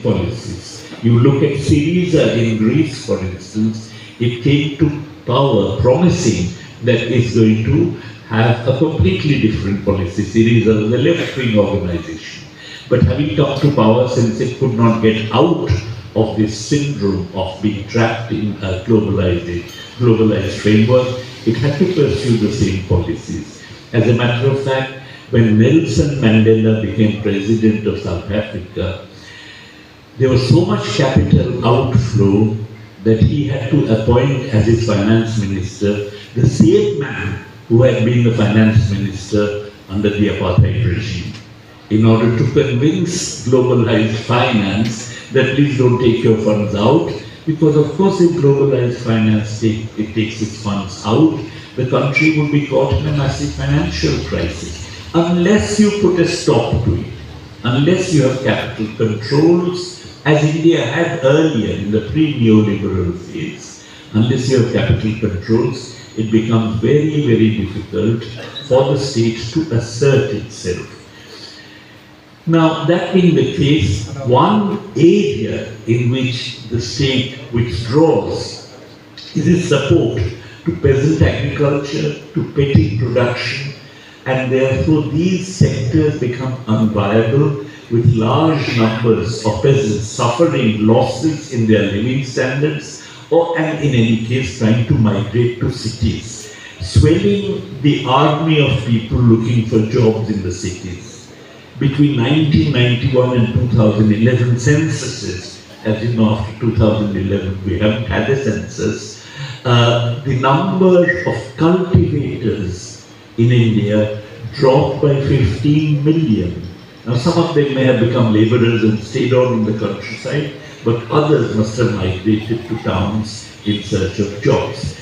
policies. You look at Syriza in Greece, for instance, it came to power promising that it's going to have a completely different policy. Syriza was a left-wing organization. But having come to power, since it could not get out of this syndrome of being trapped in a globalized framework, it had to pursue the same policies. As a matter of fact, when Nelson Mandela became president of South Africa, there was so much capital outflow that he had to appoint as his finance minister the same man who had been the finance minister under the apartheid regime, in order to convince globalized finance that please don't take your funds out, because of course if globalized finance takes its funds out, the country would be caught in a massive financial crisis. Unless you put a stop to it, unless you have capital controls, as India had earlier in the pre-neoliberal phase, unless you have capital controls, it becomes very, very difficult for the state to assert itself. Now, that being the case, one area in which the state withdraws is its support to peasant agriculture, to petty production, and therefore these sectors become unviable, with large numbers of peasants suffering losses in their living standards, and in any case trying to migrate to cities, swelling the army of people looking for jobs in the cities. Between 1991 and 2011 censuses, as you know, after 2011 we haven't had a census, the number of cultivators in India dropped by 15 million. Now some of them may have become laborers and stayed on in the countryside, but others must have migrated to towns in search of jobs.